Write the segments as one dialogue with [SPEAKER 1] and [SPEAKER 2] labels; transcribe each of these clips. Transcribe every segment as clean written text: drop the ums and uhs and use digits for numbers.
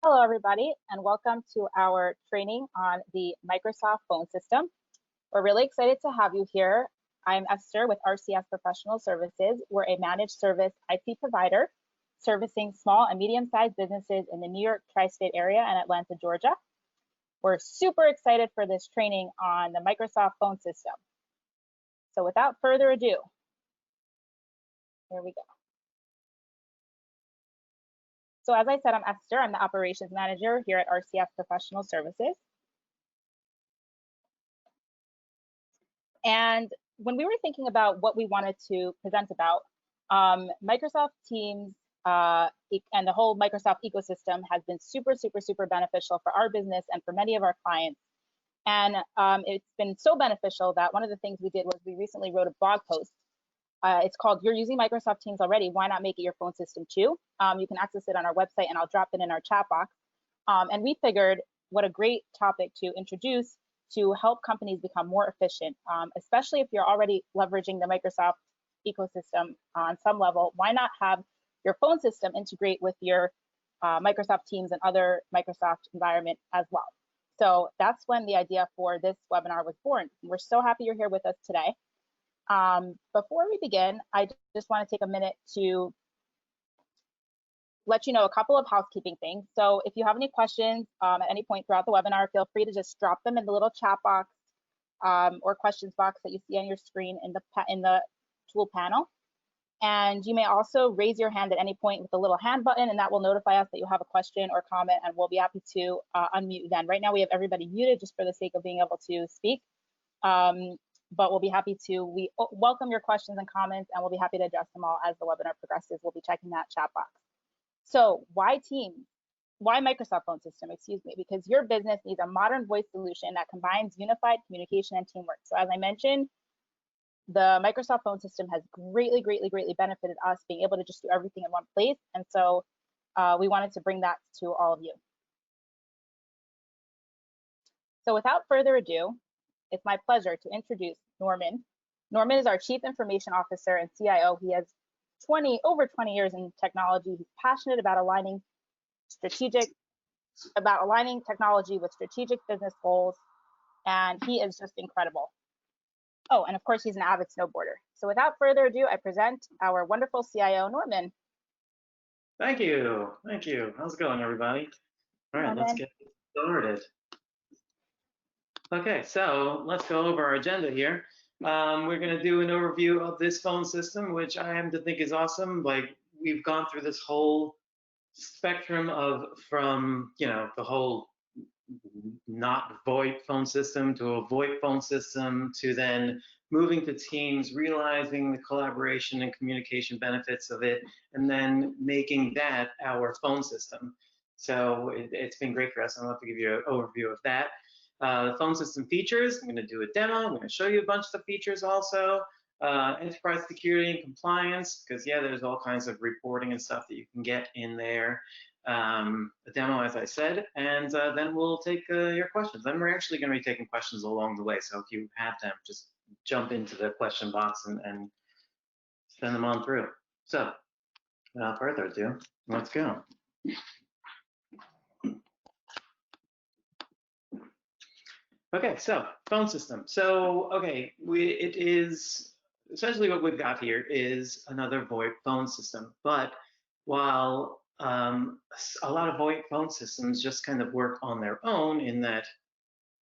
[SPEAKER 1] Hello, everybody, and welcome to our training on the Microsoft phone system. We're really excited to have you here. I'm Esther with RCS Professional Services. We're a managed service IT provider servicing small and medium-sized businesses in the New York tri-state area and Atlanta, Georgia. We're super excited for this training on the Microsoft phone system. So without further ado, here we go. So as I said, I'm Esther. I'm the operations manager here at RCS Professional Services. And when we were thinking about what we wanted to present about, Microsoft Teams and the whole Microsoft ecosystem has been super, super, super beneficial for our business and for many of our clients. And it's been so beneficial that one of the things we did was we recently wrote a blog post. It's called "You're Using Microsoft Teams Already, Why Not Make It Your Phone System Too?" You can access it on our website, and I'll drop it in our chat box. And we figured what a great topic to introduce to help companies become more efficient, especially if you're already leveraging the Microsoft ecosystem on some level. Why not have your phone system integrate with your Microsoft Teams and other Microsoft environment as well? So that's when the idea for this webinar was born. We're so happy you're here with us today. Before we begin, I just want to take a minute to let you know a couple of housekeeping things. So if you have any questions at any point throughout the webinar, feel free to just drop them in the little chat box or questions box that you see on your screen in the tool panel. And you may also raise your hand at any point with the little hand button, and that will notify us that you have a question or comment, and we'll be happy to unmute then. Right now we have everybody muted just for the sake of being able to speak. But we'll be happy to, we welcome your questions and comments, and we'll be happy to address them all as the webinar progresses. We'll be checking that chat box. So why Teams? Why Microsoft phone system, excuse me? Because your business needs a modern voice solution that combines unified communication and teamwork. So as I mentioned, the Microsoft phone system has greatly benefited us being able to just do everything in one place. And so we wanted to bring that to all of you. So without further ado, it's my pleasure to introduce Norman. Norman is our Chief Information Officer and CIO. He has over 20 years in technology. He's passionate about aligning technology with strategic business goals, and he is just incredible. Oh, and of course, he's an avid snowboarder. So without further ado, I present our wonderful CIO, Norman.
[SPEAKER 2] Thank you. How's it going, everybody? All right, let's get started. Okay, so let's go over our agenda here. We're going to do an overview of this phone system, which I happen to think is awesome. Like, we've gone through this whole spectrum from the whole not VoIP phone system to a VoIP phone system to then moving to Teams, realizing the collaboration and communication benefits of it, and then making that our phone system. So it's been great for us. I'd love to give you an overview of that. The phone system features, I'm going to do a demo. I'm going to show you a bunch of the features also. Enterprise security and compliance, because yeah, there's all kinds of reporting and stuff that you can get in there. A demo, as I said, and then we'll take your questions. Then we're actually going to be taking questions along the way. So if you have them, just jump into the question box and send them on through. So without further ado, let's go. Okay, so phone system. So okay, it is essentially what we've got here is another VoIP phone system. But while a lot of VoIP phone systems just kind of work on their own in that,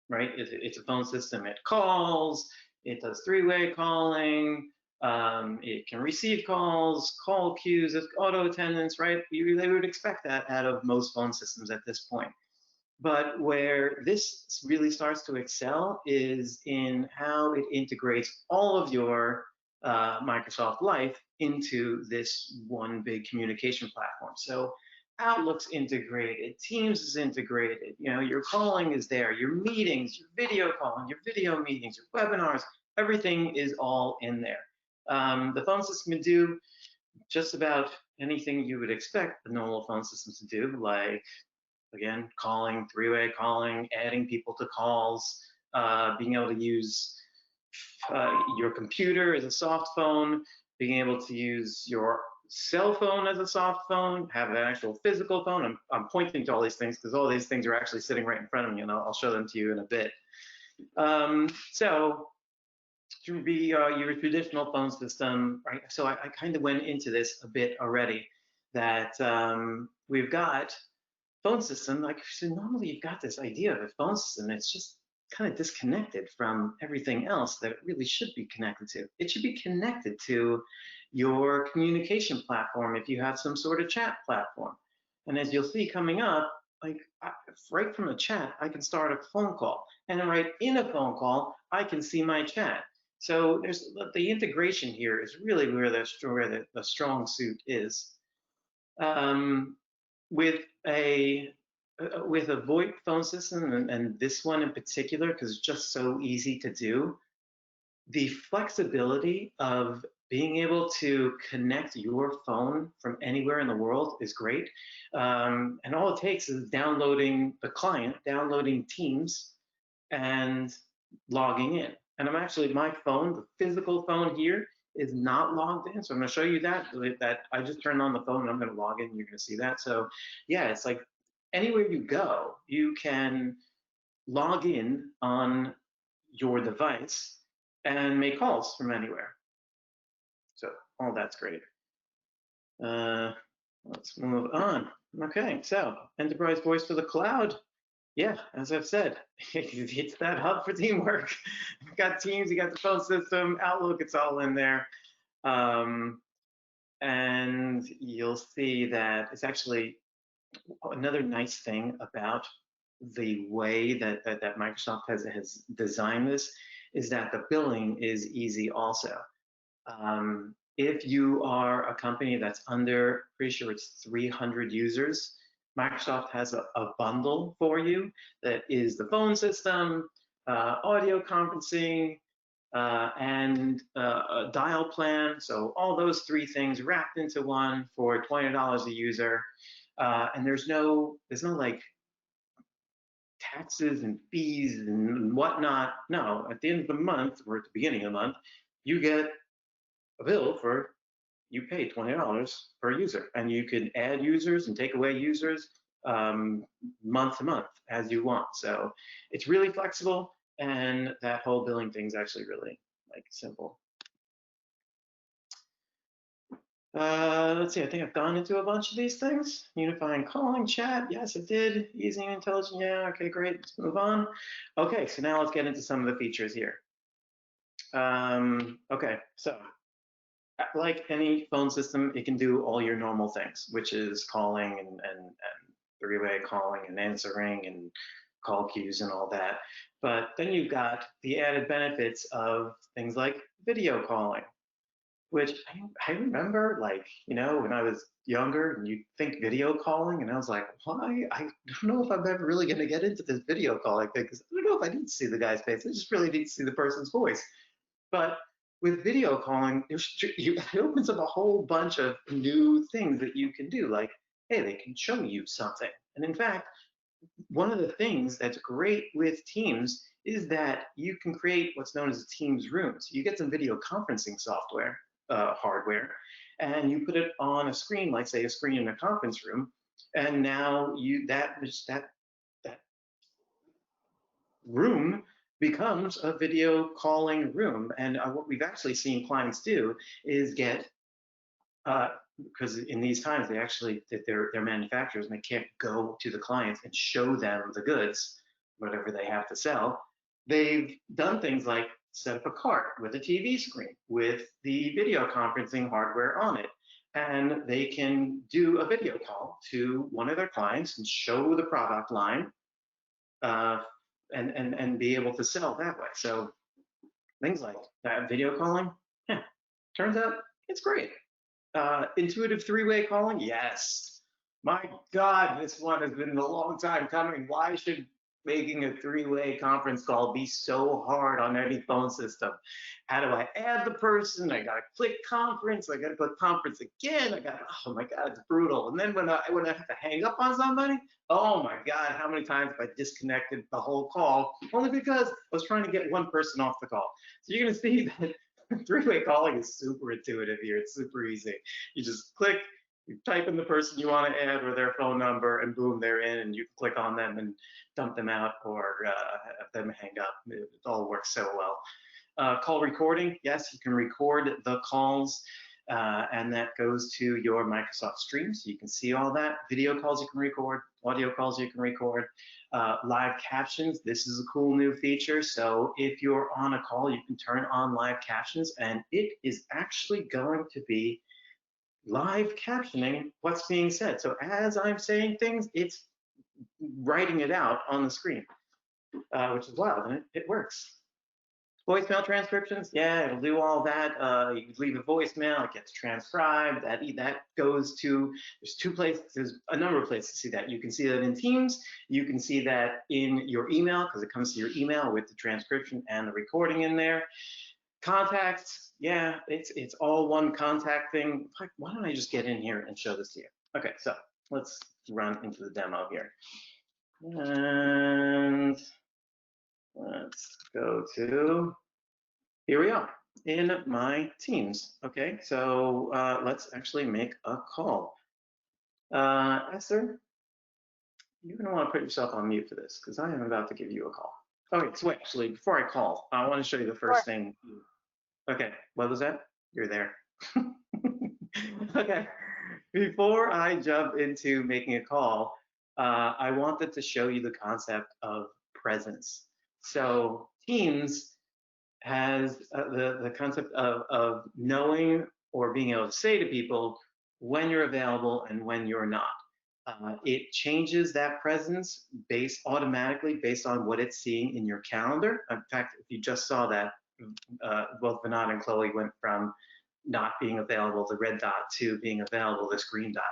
[SPEAKER 2] right? It's a phone system. It calls. It does three-way calling. It can receive calls, call queues, auto attendance, right? They would expect that out of most phone systems at this point. But where this really starts to excel is in how it integrates all of your Microsoft life into this one big communication platform. So Outlook's integrated, Teams is integrated, your calling is there, your meetings, your video calling, your video meetings, your webinars, everything is all in there. The phone system can do just about anything you would expect a normal phone system to do, like, again, calling, three-way calling, adding people to calls, being able to use your computer as a soft phone, being able to use your cell phone as a soft phone, have an actual physical phone. I'm pointing to all these things because all these things are actually sitting right in front of me, and I'll show them to you in a bit. So to be your traditional phone system, right? So I kind of went into this a bit already, that we've got phone system, like so normally you've got this idea of a phone system, it's just kind of disconnected from everything else that it really should be connected to. It should be connected to your communication platform if you have some sort of chat platform. And as you'll see coming up, like right from the chat, I can start a phone call. And then right in a phone call, I can see my chat. So there's the integration here is really where the strong suit is. With a VoIP phone system, and this one in particular, because it's just so easy to do, the flexibility of being able to connect your phone from anywhere in the world is great. And all it takes is downloading the client, downloading Teams, and logging in. And I'm actually, my phone, the physical phone here, is not logged in. So I'm going to show you that I just turned on the phone and I'm going to log in. You're going to see that. So yeah, it's like anywhere you go, you can log in on your device and make calls from anywhere. So all that's great. Let's move on. Okay, so enterprise voice for the cloud. Yeah, as I've said, it's that hub for teamwork. You got Teams, you got the phone system, Outlook, it's all in there. And you'll see that it's actually another nice thing about the way that Microsoft has designed this is that the billing is easy also. If you are a company that's under, pretty sure it's 300 users, Microsoft has a bundle for you that is the phone system, audio conferencing, and a dial plan. So all those three things wrapped into one for $20 a user. And there's no like taxes and fees and whatnot. No, at the end of the month or at the beginning of the month, you get a bill for, you pay $20 per user, and you can add users and take away users month to month as you want. So it's really flexible, and that whole billing thing is actually really like simple. Let's see, I think I've gone into a bunch of these things. Unifying calling, chat, yes, it did. Easy and intelligent, yeah, okay, great, let's move on. Okay, so now let's get into some of the features here. Okay, so like any phone system, it can do all your normal things, which is calling and three-way calling and answering and call queues and all that. But then you've got the added benefits of things like video calling, which I remember, like, you know, when I was younger and you think video calling, and I was like, why? I don't know if I'm ever really going to get into this video calling thing, because I don't know if I need to see the guy's face. I just really need to see the person's voice. But with video calling, it opens up a whole bunch of new things that you can do. Like, hey, they can show you something. And in fact, one of the things that's great with Teams is that you can create what's known as Teams rooms. You get some video conferencing software, hardware, and you put it on a screen, like say a screen in a conference room, and now that room becomes a video calling room. And what we've actually seen clients do is get, because in these times they actually, they're manufacturers and they can't go to the clients and show them the goods, whatever they have to sell. They've done things like set up a cart with a TV screen with the video conferencing hardware on it. And they can do a video call to one of their clients and show the product line, and be able to sell that way. So things like that video calling, yeah, turns out it's great. Intuitive three-way calling, yes. My God, this one has been a long time coming. Why should making a three-way conference call be so hard on any phone system? How do I add the person? I gotta click conference. I gotta click conference again. Oh my God, it's brutal. And then when I have to hang up on somebody, oh my God, how many times have I disconnected the whole call only because I was trying to get one person off the call? So you're gonna see that Three-way calling is super intuitive here. It's super easy. You just click, you type in the person you want to add or their phone number, and boom, they're in, and you click on them and dump them out or have them hang up. It all works so well. Call recording, yes, you can record the calls, and that goes to your Microsoft Stream, so you can see all that. Video calls you can record, audio calls you can record. Live captions, this is a cool new feature. So if you're on a call, you can turn on live captions, and it is actually going to be live captioning what's being said. So as I'm saying things, it's writing it out on the screen, which is wild, and it works. Voicemail transcriptions, yeah, it'll do all that. You leave a voicemail, it gets transcribed. That goes to, there's two places, there's a number of places to see that. You can see that in Teams, you can see that in your email, because it comes to your email with the transcription and the recording in there. Contacts, yeah, it's all one contact thing. Why don't I just get in here and show this to you? Okay, so let's run into the demo here. And let's go to, here we are in my Teams. Okay, so let's actually make a call. Esther, you're gonna wanna put yourself on mute for this because I am about to give you a call. Okay, so wait, actually, before I call, I wanna show you the first thing. Okay, what was that? You're there. Okay, before I jump into making a call, I wanted to show you the concept of presence. So Teams has the concept of knowing or being able to say to people when you're available and when you're not. It changes that presence automatically based on what it's seeing in your calendar. In fact, if you just saw that, both Vinod and Chloe went from not being available, the red dot, to being available, this green dot.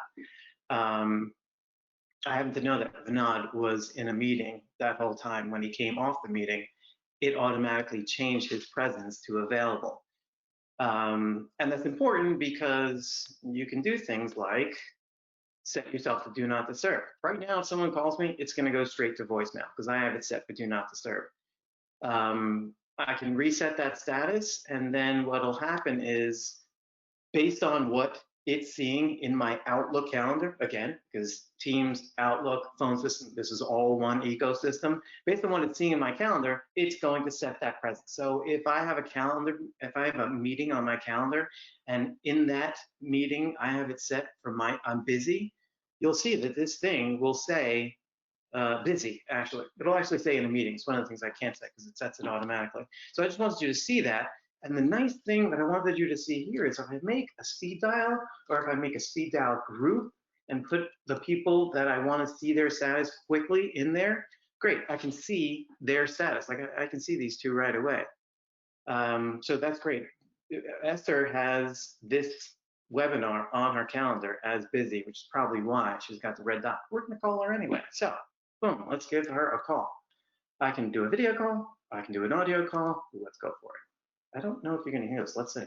[SPEAKER 2] I happen to know that Vinod was in a meeting that whole time. When he came off the meeting, it automatically changed his presence to available. And that's important because you can do things like set yourself to do not disturb. Right now, if someone calls me, it's going to go straight to voicemail because I have it set for do not disturb. I can reset that status, and then what'll happen is, based on what it's seeing in my Outlook calendar, again, because Teams, Outlook, phone system, this is all one ecosystem. Based on what it's seeing in my calendar, it's going to set that presence. So if I have a meeting on my calendar, and in that meeting, I have it set for I'm busy, you'll see that this thing will say, busy, actually. It'll actually say in a meeting. It's one of the things I can't say because it sets it automatically. So I just wanted you to see that. And the nice thing that I wanted you to see here is if I make a speed dial, or if I make a speed dial group and put the people that I want to see their status quickly in there, great, I can see their status. Like I can see these two right away. So that's great. Esther has this webinar on her calendar as busy, which is probably why she's got the red dot. We're gonna call her anyway. So boom, let's give her a call. I can do a video call, I can do an audio call. Let's go for it. I don't know if you're gonna hear this, let's see.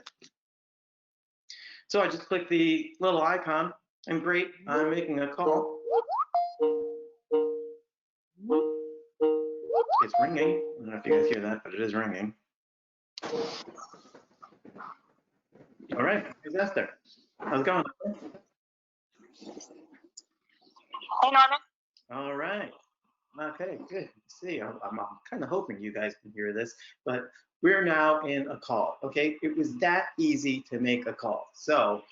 [SPEAKER 2] So I just click the little icon, and great, I'm making a call. It's ringing. I don't know if you guys hear that, but it is ringing. All right, here's Esther. How's it going?
[SPEAKER 1] Hey, Norman.
[SPEAKER 2] All right. Okay, good. See, I'm kind of hoping you guys can hear this, but we're now in a call. Okay, it was that easy to make a call. So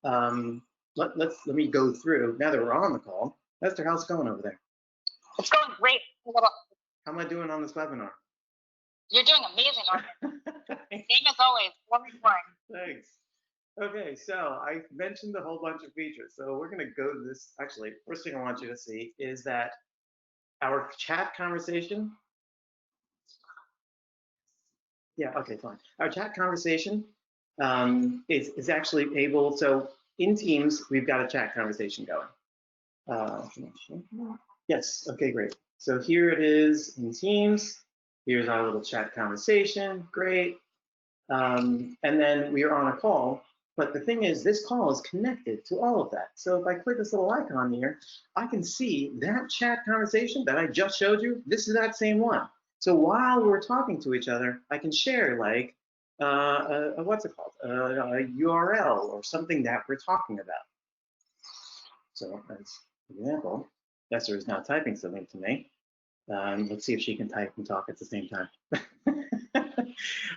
[SPEAKER 2] let me go through now that we're on the call. Esther, how's it going over there?
[SPEAKER 1] It's going great.
[SPEAKER 2] How am I doing on this webinar?
[SPEAKER 1] You're doing amazing, Norman. Same as always.
[SPEAKER 2] Thanks. Okay, so I mentioned a whole bunch of features. So we're going to go to this. Actually, first thing I want you to see is that our chat conversation. Yeah, okay, fine. Our chat conversation is actually able, so in Teams, we've got a chat conversation going. Yes, okay, great. So here it is in Teams. Here's our little chat conversation, great. And then we are on a call. But the thing is, this call is connected to all of that. So if I click this little icon here, I can see that chat conversation that I just showed you. This is that same one. So while we're talking to each other, I can share like, what's it called? A URL or something that we're talking about. So as an example, Esther is now typing something to me. Let's see if she can type and talk at the same time.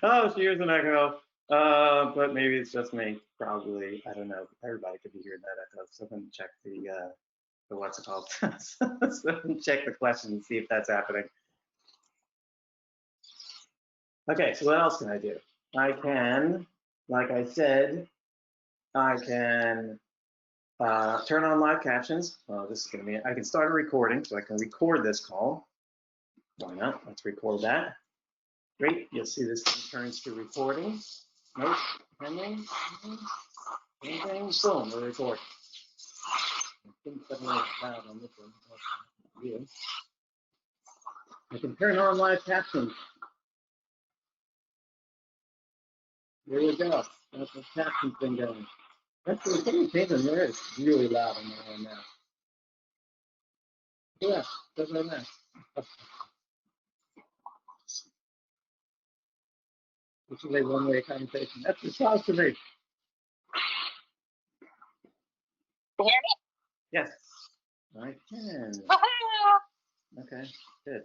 [SPEAKER 2] Oh, she hears an echo, but maybe it's just me. Probably, I don't know. Everybody could be hearing that echo. So I'm gonna check the what's it called? So check the question and see if that's happening. Okay, so what else can I do? I can, like I said, I can turn on live captions. Well, this is gonna be, I can start a recording, so I can record this call. Why not? Let's record that. Great, you'll see this thing turns to recording. Nope, pending, anything, boom, we're recording. I think suddenly it's loud on this one. I can turn on live captions. There you go. That's the caption thing going. That's the thing changing there. It's really loud on my end now. Yeah, that's right now. This is a one-way conversation. That's the sounds to me.
[SPEAKER 1] Can you hear me?
[SPEAKER 2] Yes, I can. Okay, good.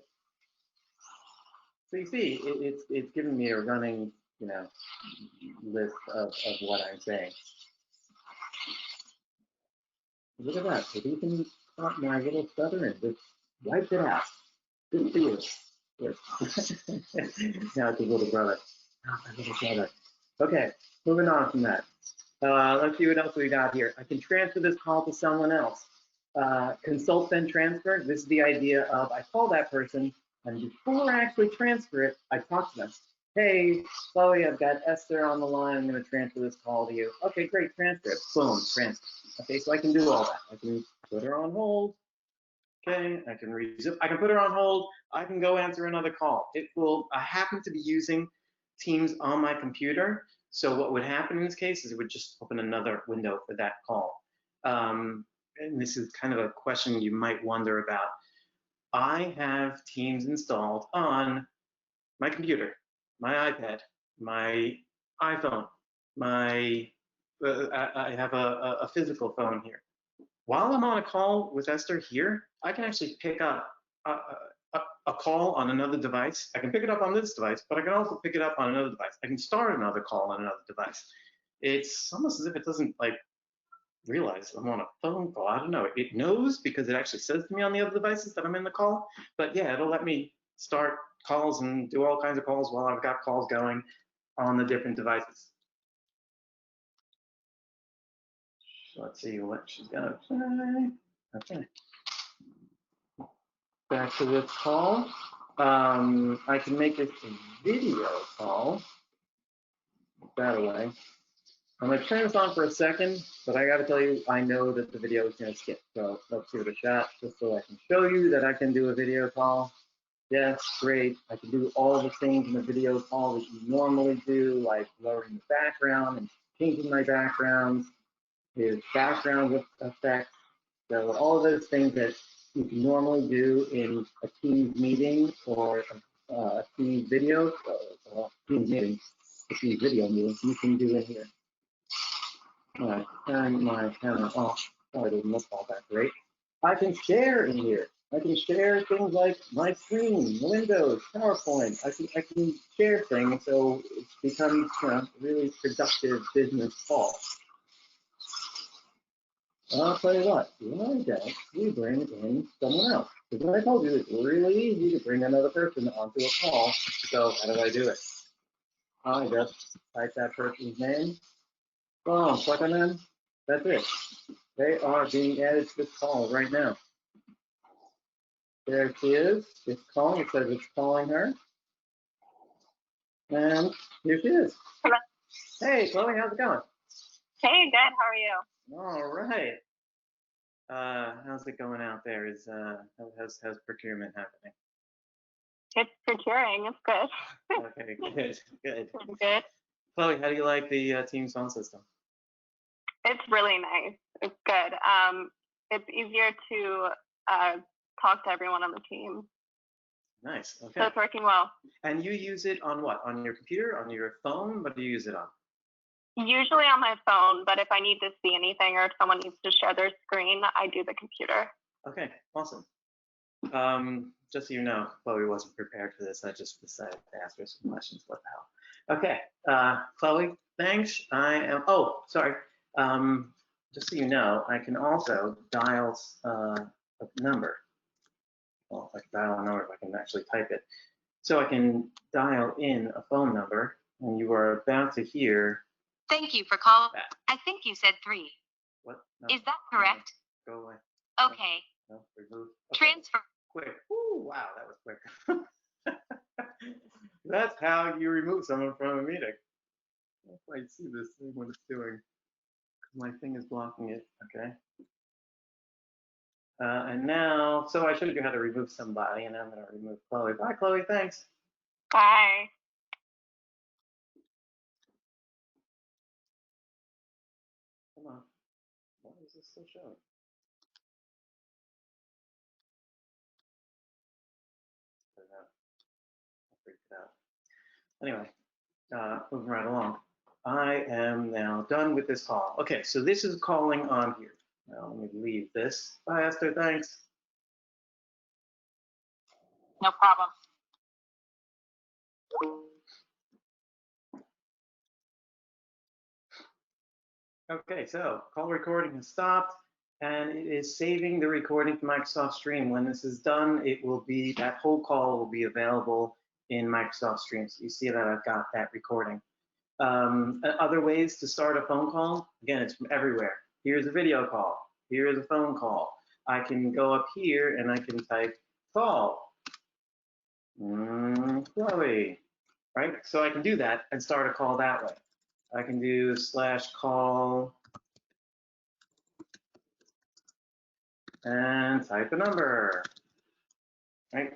[SPEAKER 2] So you see, it's giving me a running, list of what I'm saying. Look at that. If you can caught my little stutter and just wiped it out. Good for you. Good. Now it's a little brother. My little brother. Okay, moving on from that. Let's see what else we got here. I can transfer this call to someone else. Consult then transfer. This is the idea of I call that person, and before I actually transfer it, I talk to them. Hey, Chloe, I've got Esther on the line. I'm going to transfer this call to you. Okay, great, transfer it. Boom, transfer. Okay, so I can do all that. I can put her on hold. Okay, I can resume. I can put her on hold. I can go answer another call. It will. I happen to be using Teams on my computer. So what would happen in this case is it would just open another window for that call. And this is kind of a question you might wonder about. I have Teams installed on my computer, my iPad, my iPhone, I have a physical phone here. While I'm on a call with Esther here, I can actually pick up a call on another device. I can pick it up on this device, but I can also pick it up on another device. I can start another call on another device. It's almost as if it doesn't realize I'm on a phone call. I don't know. It knows because it actually says to me on the other devices that I'm in the call. But yeah, it'll let me start calls and do all kinds of calls while I've got calls going on the different devices. So let's see what she's gonna say. Okay. Back to this call. I can make this a video call. That away. I'm gonna turn this on for a second, but I gotta tell you, I know that the video is gonna skip. So let's give it a shot, just so I can show you that I can do a video call. Yes, great. I can do all the things in the video call that you normally do, like lowering the background and changing my backgrounds. There's background effects. So all of those things that you can normally do in a Teams meeting or a Teams video, Teams meeting, a Teams video meeting, you can do in here. All right, turn my camera off. Oh, it doesn't look all that great. I can share in here. I can share things like my screen, Windows, PowerPoint. I can share things so it becomes really productive business call. I'll tell you what, why don't we bring in someone else? Because I told you it's really easy to bring another person onto a call. So how do I do it? I just type that person's name. Boom, click on them. That's it. They are being added to this call right now. There she is. It's calling. It says it's calling her. And here she is.
[SPEAKER 3] Hello.
[SPEAKER 2] Hey, Chloe, how's it going?
[SPEAKER 3] Hey, good. How are you?
[SPEAKER 2] All right. How's it going out there? How's procurement happening?
[SPEAKER 3] It's procuring. It's good.
[SPEAKER 2] Okay, good, good.
[SPEAKER 3] Good.
[SPEAKER 2] Chloe, how do you like the Teams phone system?
[SPEAKER 3] It's really nice. It's good. It's easier to talk to everyone on the team.
[SPEAKER 2] Nice.
[SPEAKER 3] So
[SPEAKER 2] Okay.
[SPEAKER 3] it's working well.
[SPEAKER 2] And you use it on what? On your computer? On your phone? What do you use it on?
[SPEAKER 3] Usually on my phone, but if I need to see anything or if someone needs to share their screen, I do the computer.
[SPEAKER 2] Okay, awesome. Just so you know, Chloe wasn't prepared for this. I just decided to ask her some questions. What the hell? Okay, Chloe, thanks. I am. Oh, sorry. Just so you know, I can also dial a number. Well, if I can dial a number, if I can actually type it. So I can dial in a phone number, and you are about to hear.
[SPEAKER 4] Thank you for calling.
[SPEAKER 2] That.
[SPEAKER 4] I think you said 3.
[SPEAKER 2] What? No,
[SPEAKER 4] Is that correct?
[SPEAKER 2] Go away.
[SPEAKER 4] Okay.
[SPEAKER 2] No, remove. Okay.
[SPEAKER 4] Transfer.
[SPEAKER 2] Quick. Ooh, wow, that was quick. That's how you remove someone from a meeting. I don't quite see this thing, what it's doing. My thing is blocking it. Okay. And now, so I showed you how to remove somebody, and I'm going to remove Chloe. Bye, Chloe. Thanks.
[SPEAKER 3] Bye.
[SPEAKER 2] Come on. Why is this still showing? I freaked it out. Anyway, moving right along. I am now done with this call. Okay, so this is calling on here. Now let me leave this. Bye, Esther. Thanks.
[SPEAKER 1] No problem.
[SPEAKER 2] Okay, so call recording has stopped, and it is saving the recording to Microsoft Stream. When this is done, it will be, that whole call will be available in Microsoft Stream. So you see that I've got that recording. Other ways to start a phone call, again, it's from everywhere. Here's a video call. Here's a phone call. I can go up here and I can type call. Chloe, right? So I can do that and start a call that way. I can do /call and type a number, right?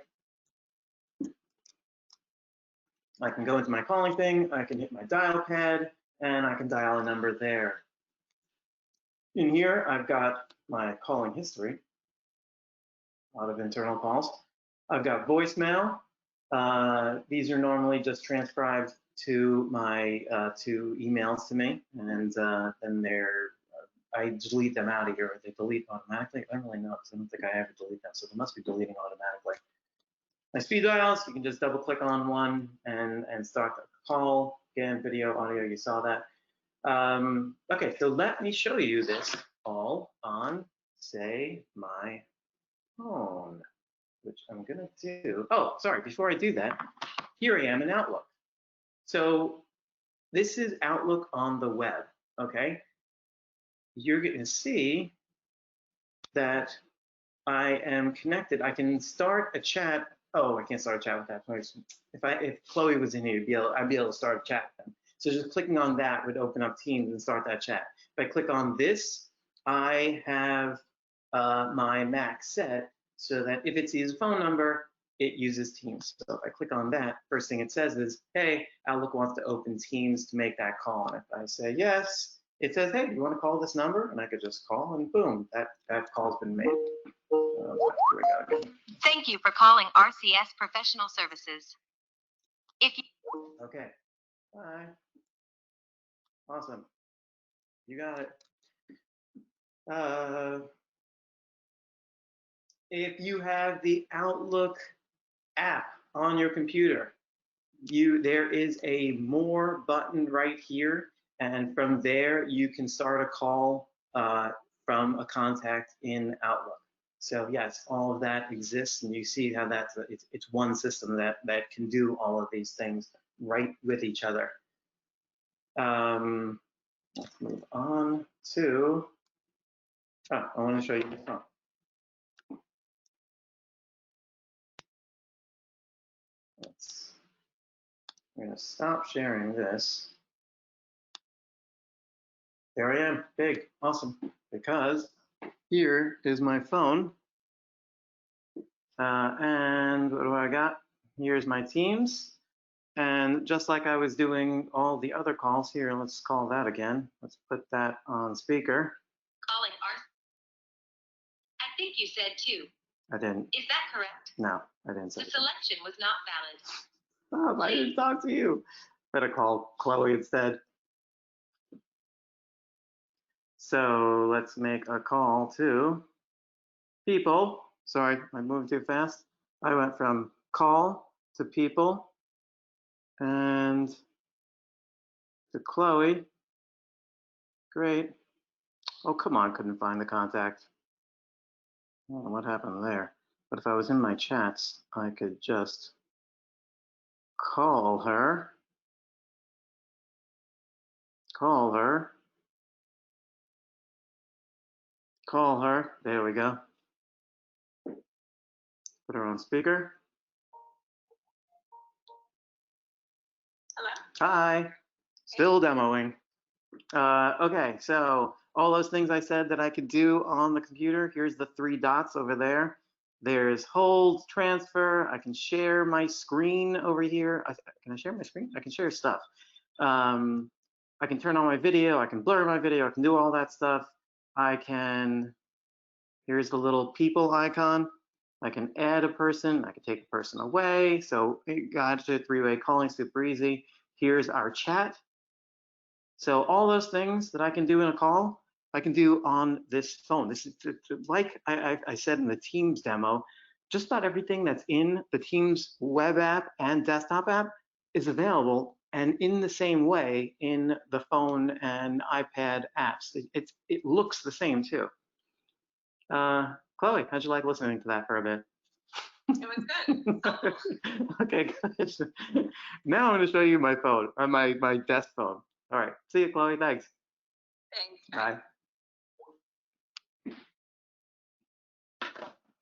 [SPEAKER 2] I can go into my calling thing, I can hit my dial pad, and I can dial a number there. In here, I've got my calling history, a lot of internal calls. I've got voicemail. These are normally just transcribed to my to emails to me, and then they're I delete them out of here, or they delete automatically. I don't really know because I don't think I ever delete them, so they must be deleting automatically. My speed dials, you can just double click on one and start the call. Again, video, audio, you saw that. Okay, so let me show you this all on, say, my phone, which I'm gonna do. Oh, sorry, before I do that, here I am in Outlook. So this is Outlook on the web, okay? You're gonna see that I am connected. I can start a chat. Oh, I can't start a chat with that. If Chloe was in here, I'd be able to start a chat with them. So just clicking on that would open up Teams and start that chat. If I click on this, I have my Mac set so that if it sees a phone number, it uses Teams. So if I click on that, first thing it says is, hey, Outlook wants to open Teams to make that call. And if I say yes, it says, hey, do you want to call this number? And I could just call, and boom, that call's been made. Here we go again.
[SPEAKER 4] Thank you for calling RCS Professional Services. If you
[SPEAKER 2] Okay. Bye. Awesome. You got it. If you have the Outlook app on your computer, there is a more button right here, and from there you can start a call from a contact in Outlook. So yes, all of that exists, and you see how it's one system that can do all of these things right with each other. Let's move on to. Oh, I want to show you the phone. I'm going to stop sharing this. There I am, big, awesome, because here is my phone. And what do I got? Here's my Teams. And just like I was doing all the other calls here, let's call that again. Let's put that on speaker.
[SPEAKER 4] calling I think you said 2.
[SPEAKER 2] I didn't.
[SPEAKER 4] Is that correct?
[SPEAKER 2] No, I didn't say
[SPEAKER 4] The
[SPEAKER 2] it.
[SPEAKER 4] selection was not valid.
[SPEAKER 2] Oh, I didn't talk to you. Better call Chloe instead. So let's make a call to people. Sorry, I moved too fast. I went from call to people and to Chloe. Great. Oh, come on, couldn't find the contact. I don't know what happened there. But if I was in my chats, I could just call her. Call her. Call her. There we go. Put her on speaker.
[SPEAKER 3] Hello.
[SPEAKER 2] Hi. Still demoing. Okay, so all those things I said that I could do on the computer, here's the 3 dots over there. There's hold, transfer. I can share my screen over here. Can I share my screen? I can share stuff. I can turn on my video. I can blur my video. I can do all that stuff. I can, here's the little people icon. I can add a person. I can take a person away. So gotcha, 3-way calling, super easy. Here's our chat. So all those things that I can do in a call, I can do on this phone. This is like I said in the Teams demo, just about everything that's in the Teams web app and desktop app is available and in the same way in the phone and iPad apps. It looks the same too. Chloe, how'd you like listening to that for a bit?
[SPEAKER 3] It was good.
[SPEAKER 2] Okay, good. Now I'm going to show you my phone, my desk phone. All right, see you, Chloe. Thanks.
[SPEAKER 3] Thanks.
[SPEAKER 2] Bye.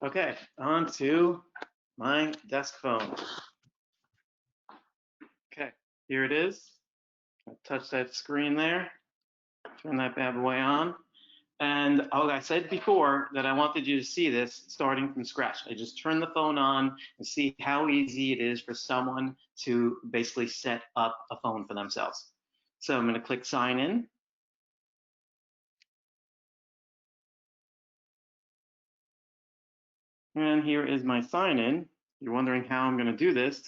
[SPEAKER 2] Okay, on to my desk phone. Okay, here it is. I'll touch that screen there. Turn that bad boy on. And I said before that I wanted you to see this starting from scratch. I just turn the phone on and see how easy it is for someone to basically set up a phone for themselves. So I'm going to click sign in. And here is my sign in. You're wondering how I'm going to do this.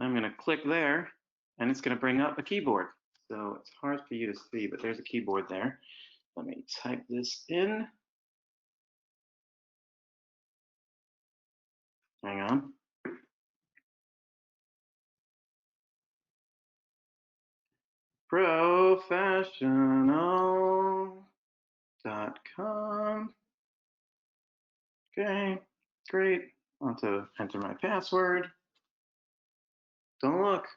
[SPEAKER 2] I'm going to click there and it's going to bring up a keyboard. So it's hard for you to see, but there's a keyboard there. Let me type this in. Hang on. Professional.com. Okay, great. I want to enter my password. Don't look.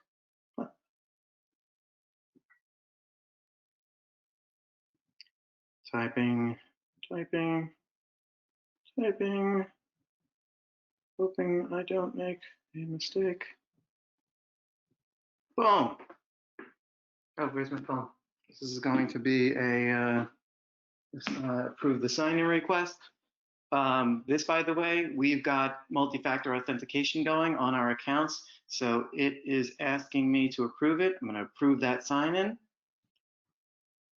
[SPEAKER 2] Typing, typing, typing. Hoping I don't make a mistake. Boom. Oh, where's my phone? This is going to be a approve the sign-in request. This, by the way, we've got multi-factor authentication going on our accounts. So it is asking me to approve it. I'm going to approve that sign-in.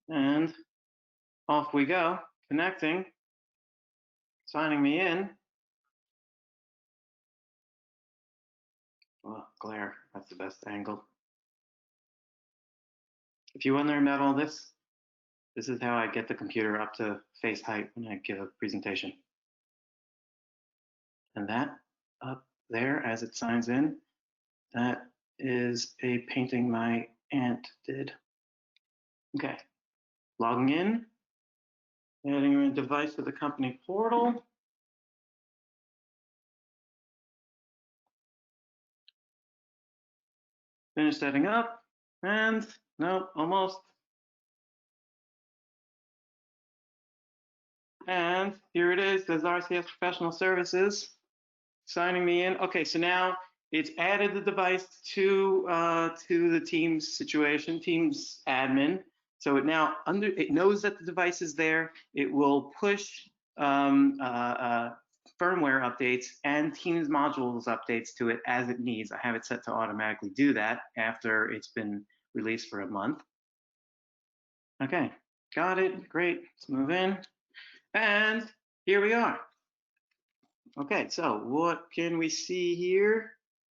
[SPEAKER 2] And off we go, connecting, signing me in. Oh, glare, that's the best angle. If you're wondering about all this, this is how I get the computer up to face height when I give a presentation. And that up there as it signs in, that is a painting my aunt did. Okay, logging in, adding a device to the company portal. Finish setting up, and no, almost. And here it is, says RCS Professional Services, signing me in. Okay, so now it's added the device to the Teams situation, Teams admin. So it now it knows that the device is there. It will push firmware updates and Teams modules updates to it as it needs. I have it set to automatically do that after it's been released for a month. Okay, got it. Great. Let's move in. And here we are. Okay, so what can we see here?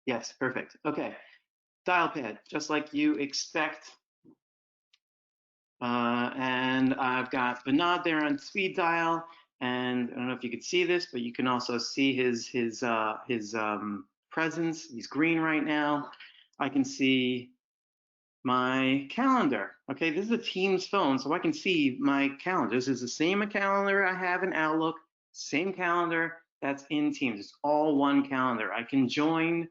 [SPEAKER 2] Yes, perfect. Okay, dial pad, just like you expect. And I've got Bernard there on speed dial, and I don't know if you could see this, but you can also see his presence. He's green right now. I can see my calendar. Okay, this is a Teams phone, so I can see my calendar. This is the same calendar I have in Outlook, same calendar that's in Teams. It's all one calendar. I can join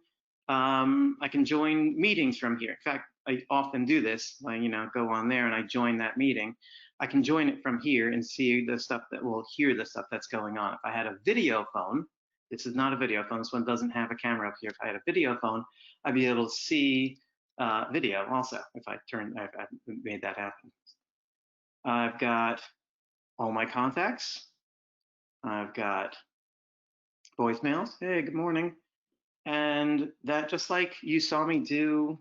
[SPEAKER 2] meetings from here. In fact, I often do this. I, go on there and I join that meeting. I can join it from here and see the stuff that will hear the stuff that's going on. If I had a video phone, this is not a video phone. This one doesn't have a camera up here. If I had a video phone, I'd be able to see video also if I've made that happen. I've got all my contacts. I've got voicemails. Hey, good morning. And that, just like you saw me do,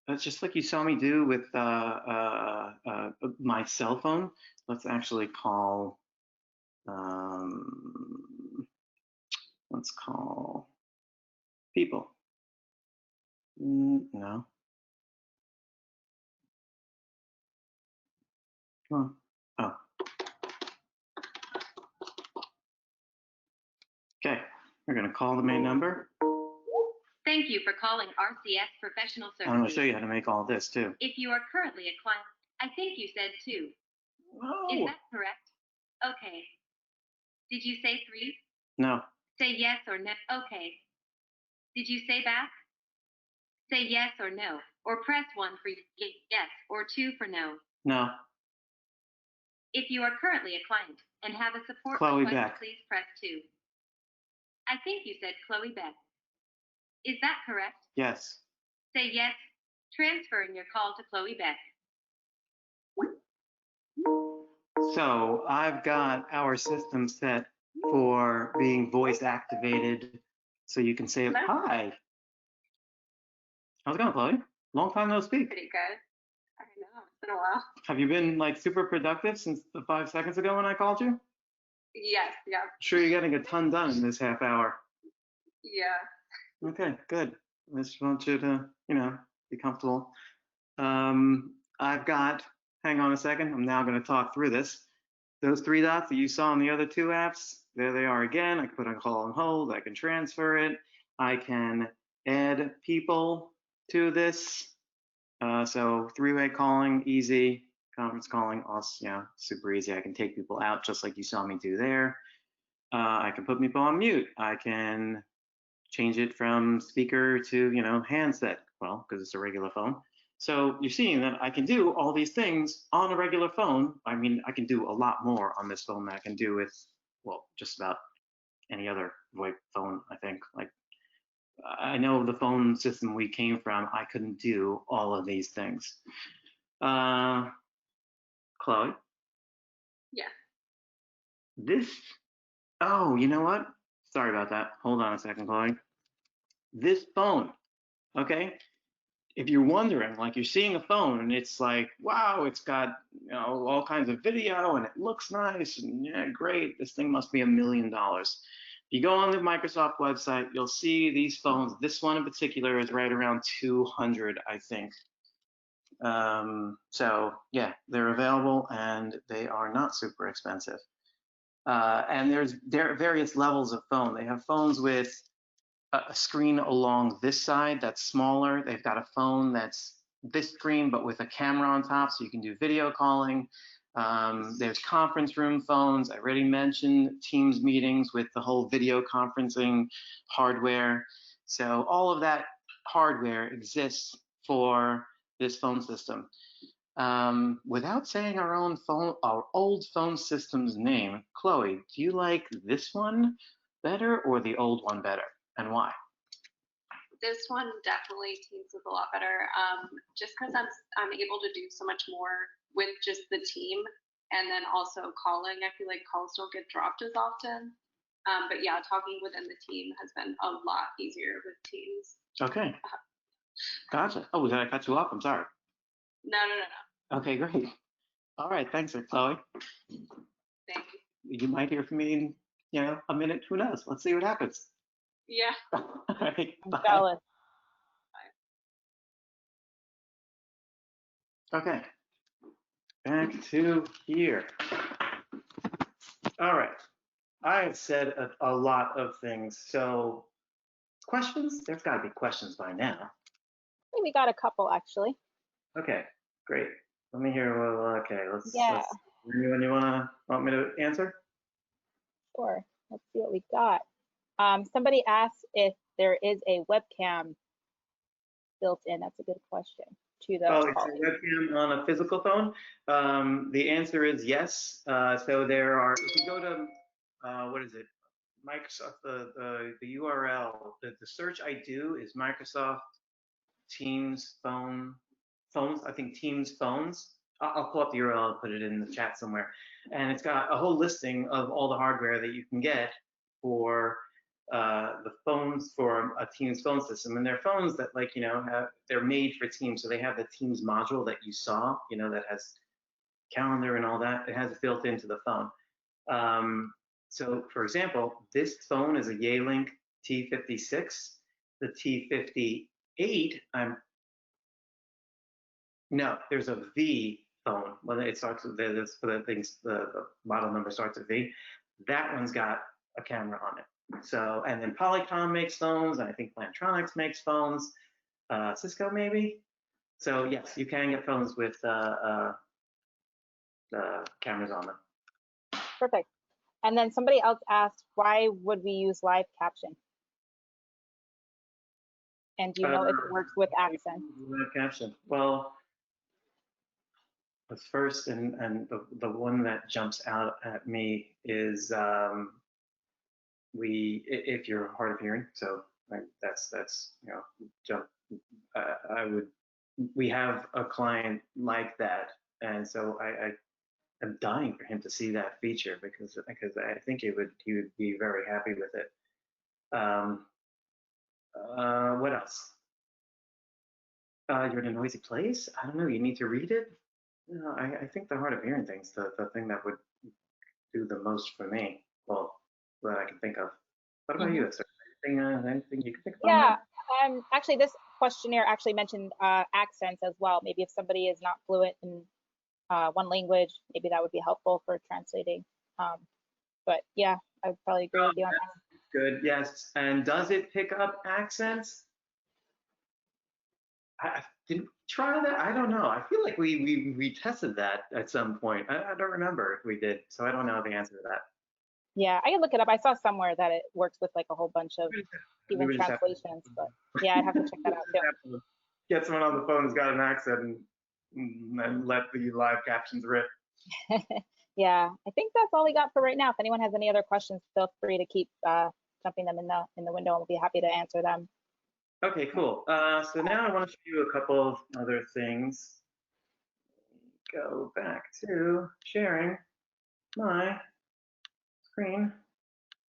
[SPEAKER 2] that's just like you saw me do with my cell phone. Let's actually call, let's call people. No. Come on. Oh. Okay, we're gonna call the main number.
[SPEAKER 4] Thank you for calling RCS Professional Services.
[SPEAKER 2] I'm gonna show you how to make all this too.
[SPEAKER 4] If you are currently a client, I think you said 2.
[SPEAKER 2] Oh.
[SPEAKER 4] Is that correct? Okay. Did you say 3?
[SPEAKER 2] No.
[SPEAKER 4] Say yes or no. Okay. Did you say back? Say yes or no, or press 1 for yes, or 2 for no.
[SPEAKER 2] No.
[SPEAKER 4] If you are currently a client and have a support
[SPEAKER 2] Chloe
[SPEAKER 4] request,
[SPEAKER 2] Beck.
[SPEAKER 4] please press 2. I think you said Chloe Beck. Is that correct?
[SPEAKER 2] Yes.
[SPEAKER 4] Say yes, transferring your call to Chloe Beck.
[SPEAKER 2] So I've got our system set for being voice activated, so you can say, hi. How's it going, Chloe? Long time no speak.
[SPEAKER 3] Pretty good. I know, it's been a while.
[SPEAKER 2] Have you been like super productive since the 5 seconds ago when I called you?
[SPEAKER 3] Yes, yeah,
[SPEAKER 2] I'm sure you're getting a ton done in this half hour.
[SPEAKER 3] yeah.
[SPEAKER 2] Okay, good. I just want you to, be comfortable. I've got, hang on a second, I'm now going to talk through this. Those 3 dots that you saw on the other 2 apps, there they are again. I can put on call on hold, I can transfer it, I can add people to this. So 3-way calling, easy. Conference calling, also, super easy. I can take people out just like you saw me do there. I can put people on mute. I can change it from speaker to, handset, well, because it's a regular phone. So you're seeing that I can do all these things on a regular phone. I mean, I can do a lot more on this phone than I can do with, well, just about any other VoIP phone, I think. Like, I know the phone system we came from, I couldn't do all of these things. Chloe?
[SPEAKER 3] Yeah.
[SPEAKER 2] Oh, you know what? Sorry about that. Hold on a second, Chloe. This phone, okay? If you're wondering, like you're seeing a phone and it's like, wow, it's got all kinds of video and it looks nice and yeah, great. This thing must be $1 million. If you go on the Microsoft website, you'll see these phones. This one in particular is right around 200, I think. So yeah, they're available and they are not super expensive. And there are various levels of phone. They have phones with a screen along this side that's smaller. They've got a phone that's this screen but with a camera on top, so you can do video calling. There's conference room phones. I already mentioned Teams meetings with the whole video conferencing hardware. So all of that hardware exists for this phone system. Without saying our old phone system's name, Chloe, do you like this one better or the old one better, and why?
[SPEAKER 3] This one definitely teams with a lot better. Just because I'm able to do so much more with just the team, and then also calling. I feel like calls don't get dropped as often. But yeah, talking within the team has been a lot easier with Teams.
[SPEAKER 2] Okay. Gotcha. Oh, did I cut you off? I'm sorry.
[SPEAKER 3] No.
[SPEAKER 2] Okay, great. All right, thanks, Chloe.
[SPEAKER 3] Thank you.
[SPEAKER 2] you might hear from me in, a minute. Who knows? Let's see what happens.
[SPEAKER 3] Yeah.
[SPEAKER 2] All right.
[SPEAKER 1] I'm
[SPEAKER 2] Bye.
[SPEAKER 1] jealous.
[SPEAKER 2] Okay. Back to here. All right. I have said a lot of things. So questions? There's got to be questions by now.
[SPEAKER 1] I think we got a couple actually.
[SPEAKER 2] Okay, great. Let me hear. Well, okay,
[SPEAKER 1] Yeah.
[SPEAKER 2] let's. Anyone you want me to answer?
[SPEAKER 1] Sure. Let's see what we got. Somebody asked if there is a webcam built in. That's a good question to the
[SPEAKER 2] Oh, it's
[SPEAKER 1] calling.
[SPEAKER 2] a webcam on a physical phone. The answer is yes. So there are. If you go to what is it? Microsoft. The URL. The search I do is Microsoft Teams phones. I think Teams phones. I'll pull up the URL and put it in the chat somewhere. And it's got a whole listing of all the hardware that you can get for the phones for a Teams phone system. And they're phones that they're made for Teams. So they have the Teams module that you saw, that has calendar and all that. It has it built into the phone. So for example, this phone is a Yealink T56. The T58, no, there's a V phone. Well, it starts with the model number starts with V. That one's got a camera on it. So, and then Polycom makes phones, and I think Plantronics makes phones. Cisco maybe. So yes, you can get phones with cameras on them.
[SPEAKER 1] Perfect. And then somebody else asked, why would we use live caption? And do you know if it works with accent?
[SPEAKER 2] Live caption. Well, the first and the one that jumps out at me is if you're hard of hearing, so that's jump. We have a client like that, and so I am dying for him to see that feature because I think he would be very happy with it. What else? You're in a noisy place. I don't know. You need to read it. I think the hard of hearing thing's the thing that would do the most for me. Well, that I can think of. What about you? Is there anything you can think of?
[SPEAKER 1] Yeah. Actually, this questionnaire actually mentioned accents as well. Maybe if somebody is not fluent in one language, maybe that would be helpful for translating. But yeah, I would probably agree with you on that.
[SPEAKER 2] Good. Yes. And does it pick up accents? I didn't try that. I don't know. I feel like we tested that at some point. I don't remember if we did, so I don't know the answer to that.
[SPEAKER 1] Yeah, I can look it up. I saw somewhere that it works with like a whole bunch of even translations, but yeah, I'd have to check that out too.
[SPEAKER 2] Get someone on the phone who's got an accent and let the live captions rip.
[SPEAKER 1] Yeah, I think that's all we got for right now. If anyone has any other questions, feel free to keep jumping them in the window, and we'll be happy to answer them.
[SPEAKER 2] Okay, cool. So now I want to show you a couple of other things. Go back to sharing my screen.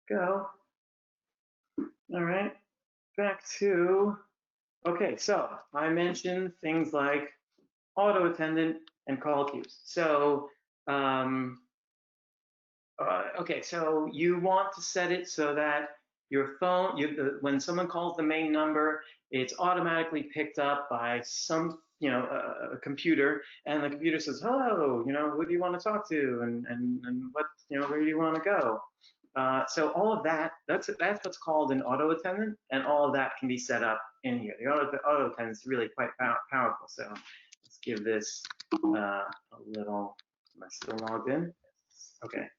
[SPEAKER 2] Go. All right. Back to, okay, so I mentioned things like auto attendant and call queues. So, okay, so you want to set it so that your phone, when someone calls the main number, it's automatically picked up by some, a computer, and the computer says, hello, who do you want to talk to, and what, where do you want to go? So all of that, that's what's called an auto attendant, and all of that can be set up in here. The auto attendant is really quite powerful. So let's give this a little. Am I still logged in? Okay.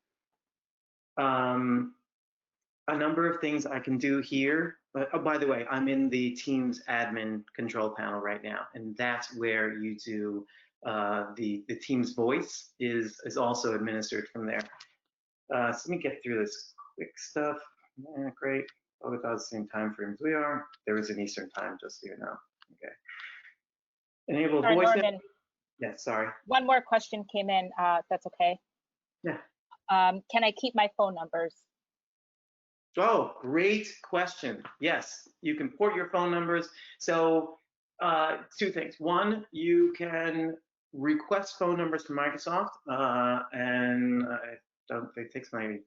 [SPEAKER 2] A number of things I can do here. Oh, by the way, I'm in the Teams admin control panel right now, and that's where you do the Teams voice is also administered from there. So let me get through this quick stuff. Yeah, great. Both about the same time frame as we are. There is an Eastern time, just so you know. Okay. Enable voice.
[SPEAKER 1] Norman,
[SPEAKER 2] yeah, sorry.
[SPEAKER 1] One more question came in. That's okay.
[SPEAKER 2] Yeah.
[SPEAKER 1] Can I keep my phone numbers?
[SPEAKER 2] Oh, great question. Yes, you can port your phone numbers. So two things. One, you can request phone numbers from Microsoft, and It takes maybe,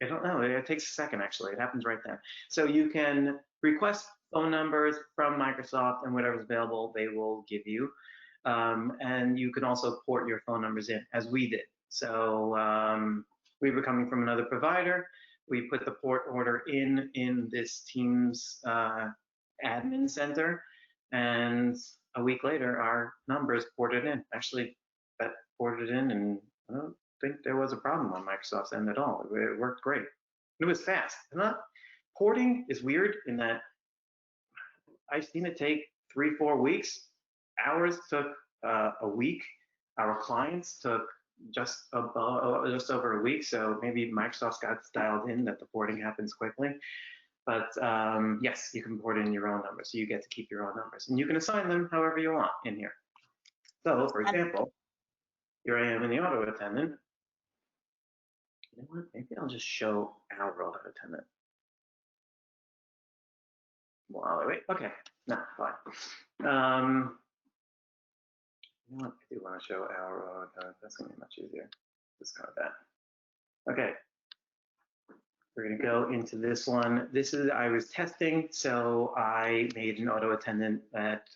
[SPEAKER 2] I don't know, it takes a second actually. It happens right then. So you can request phone numbers from Microsoft, and whatever's available, they will give you. And you can also port your phone numbers in, as we did. So we were coming from another provider. We put the port order in this Teams admin center, and a week later, our numbers ported in. Actually, that ported in, and I don't think there was a problem on Microsoft's end at all. It worked great. It was fast. Porting is weird in that I've seen it take 3-4 weeks. Ours took a week. Our clients took just over a week. So maybe Microsoft's got dialed in that the porting happens quickly. But yes, you can port in your own numbers. So you get to keep your own numbers, and you can assign them however you want in here. So, for example, here I am in the auto attendant. You know what? Maybe I'll just show our auto attendant. While I wait. Okay. No, fine. You know what? I do want to show our auto attendant. That's going to be much easier. Just go with that. Okay. We're going to go into this one. This is, I was testing, so I made an auto attendant that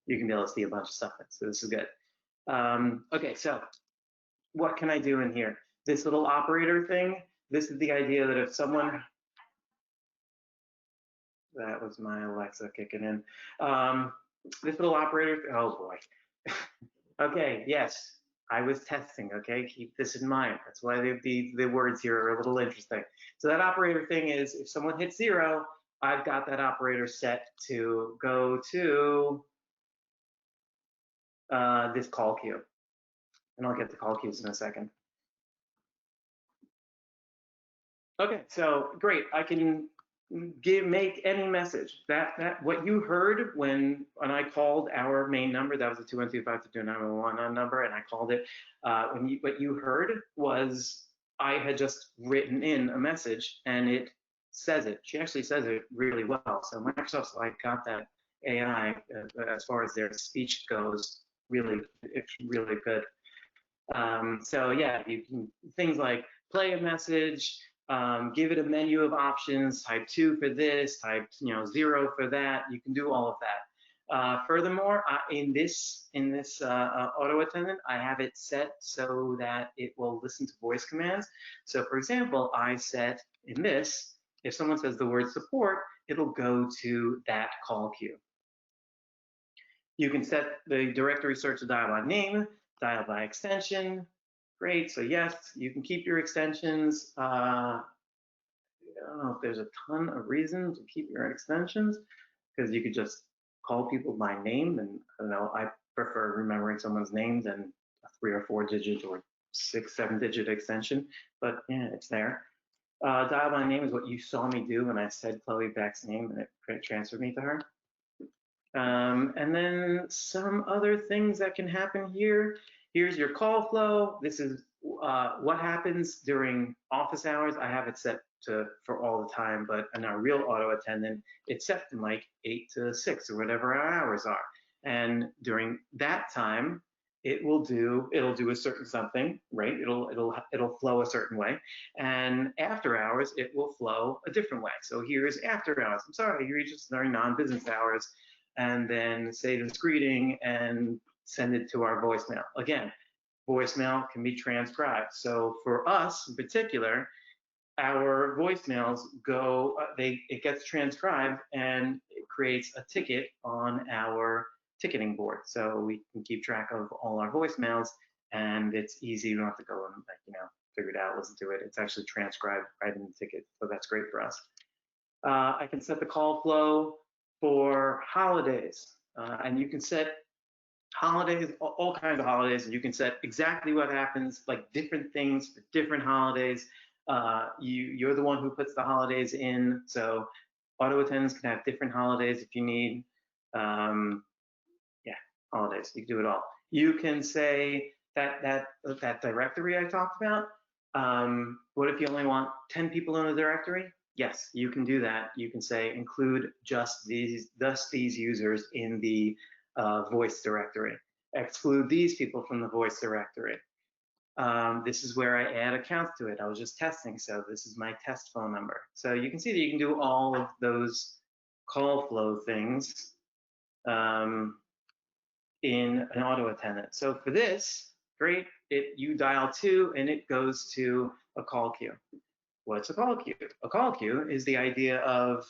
[SPEAKER 2] you can be able to see a bunch of stuff in. So this is good. Okay, so what can I do in here? This little operator thing, this is the idea that if someone, that was my Alexa kicking in. This little operator, oh boy. Okay, yes, I was testing, okay? Keep this in mind. That's why the words here are a little interesting. So that operator thing is, if someone hits 0, I've got that operator set to go to this call queue. And I'll get the call queues in a second. Okay, so great. I can make any message. That what you heard when I called our main number, that was the 212-522-911 number, and I called it. What you heard was I had just written in a message, and it says it. She actually says it really well. So Microsoft's like got that AI as far as their speech goes. Really, it's really good. So yeah, you can things like play a message, give it a menu of options, type 2 for this, type 0 for that. You can do all of that. Furthermore, in this auto attendant, I have it set so that it will listen to voice commands. So for example, I set in this, if someone says the word support, it'll go to that call queue. You can set the directory search to dial by name, dial by extension. Great, so yes, you can keep your extensions. I don't know if there's a ton of reasons to keep your extensions, because you could just call people by name, and I don't know, I prefer remembering someone's name than a 3 or 4 digit or 6, 7 digit extension, but yeah, it's there. Dial by name is what you saw me do when I said Chloe Beck's name, and it transferred me to her. And then some other things that can happen here. Here's your call flow. This is what happens during office hours. I have it set for all the time, but in our real auto attendant, it's set from like 8 to 6 or whatever our hours are. And during that time, it'll do a certain something, right? It'll flow a certain way. And after hours, it will flow a different way. So here's after hours. I'm sorry, you're just during non-business hours. And then say this greeting and send it to our voicemail. Again, voicemail can be transcribed. So for us in particular, our voicemails go, it gets transcribed and it creates a ticket on our ticketing board. So we can keep track of all our voicemails, and it's easy. You don't have to go and figure it out, listen to it. It's actually transcribed right in the ticket. So that's great for us. I can set the call flow for holidays, and you can set holidays, all kinds of holidays, and you can set exactly what happens, like different things for different holidays. You're the one who puts the holidays in, so auto attendants can have different holidays if you need. Yeah, holidays, you can do it all. You can say that directory I talked about. What if you only want 10 people in the directory? Yes, you can do that. You can say include just these users in the voice directory. Exclude these people from the voice directory. This is where I add accounts to it. I was just testing, so this is my test phone number. So you can see that you can do all of those call flow things in an auto attendant. So for this, great, you dial 2 and it goes to a call queue. What's a call queue? A call queue is the idea of